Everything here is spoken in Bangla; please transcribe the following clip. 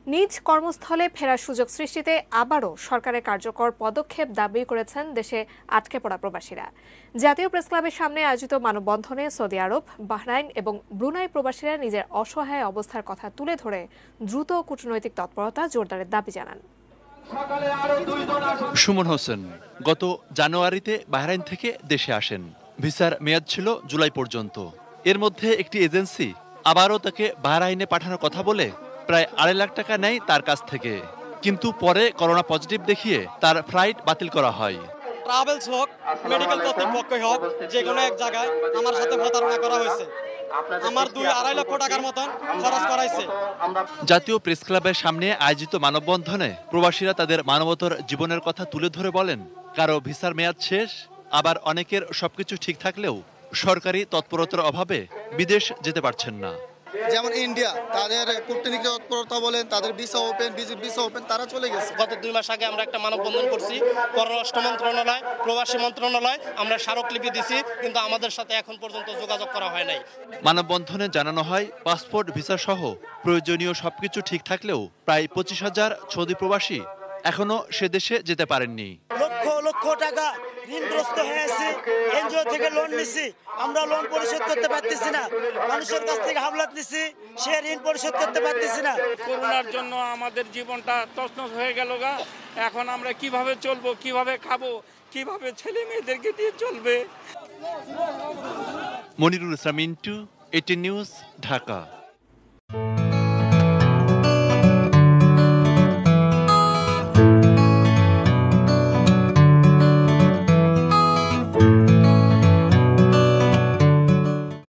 নিজ কর্মস্থলে ফেরার সুযোগ সৃষ্টিতে আবারও সরকারের কার্যকর পদক্ষেপ দাবি করেছেন দেশে আটকে পড়া প্রবাসীরা। জাতীয় প্রেসক্লাবের সামনে আয়োজিত মানববন্ধনে সৌদি আরব, বাহরাইন এবং ব্রুনাই প্রবাসীরা নিজের অসহায় অবস্থার কথা তুলে ধরে দ্রুত কূটনৈতিক তৎপরতা জোরদারের দাবি জানান। সুমন হোসেন গত জানুয়ারিতে বাহরাইন থেকে দেশে আসেন। ভিসার মেয়াদ ছিল জুলাই পর্যন্ত। এর মধ্যে একটি এজেন্সি আবারও তাকে বাহরাইনে পাঠানোর কথা বলে প্রায় 2.5 লাখ টাকা নেয় তার কাছ থেকে, কিন্তু পরে করোনা পজিটিভ দেখিয়ে তার ফ্লাইট বাতিল করা হয়। ট্রাভেলস হোক, মেডিকেল কর্তৃপক্ষই হোক, যে কোনো এক জায়গায় আমার সাথে প্রতারণা করা হয়েছে। আমার 2-2.5 লক্ষ টাকার মতন খরচ করাইছে। জাতীয় প্রেস ক্লাবের সামনে আয়োজিত মানববন্ধনে প্রবাসীরা তাদের মানবতার জীবনের কথা তুলে ধরে বলেন, কারো ভিসার মেয়াদ শেষ, আবার অনেকের সবকিছু ঠিক থাকলেও সরকারি তৎপরতার অভাবে বিদেশ যেতে পারছেন না। যেমন ইন্ডিয়া, তাদের কূটনীতিক তৎপরতা বলেন, তাদের ভিসা ওপেন, ভিসা ওপেন, তারা চলে গেছে। গত 2 মাস আগে আমরা একটা মানববন্ধন করছি, পররাষ্ট্র মন্ত্রণালয়, প্রবাসী মন্ত্রণালয়, আমরা স্মারকলিপি দিছি, কিন্তু আমাদের সাথে এখন পর্যন্ত যোগাযোগ করা হয় নাই। মানববন্ধনে জানানো হয়, পাসপোর্ট, ভিসা সহ প্রয়োজনীয় সবকিছু ঠিক থাকলেও প্রায় 25,000 সৌদি প্রবাসী এখনো সে দেশে যেতে পারেননি। লক্ষ লক্ষ টাকা ঋণগ্রস্ত হয়েছে, এনজিও থেকে লোন নিছি, আমরা লোন পরিশোধ করতে পারতেছি না। মানুষের কাছ থেকে হাবলাত নিছি, সে ঋণ পরিশোধ করতে পারতেছি না। করোনার জন্য আমাদের জীবনটা তছনছ হয়ে গেল গা। এখন আমরা কিভাবে চলবো, কিভাবে খাবো, কিভাবে ছেলে মেয়েদেরকে দিয়ে চলবে। মনিরুল ইসলাম মিন্টু, 18 নিউজ, ঢাকা।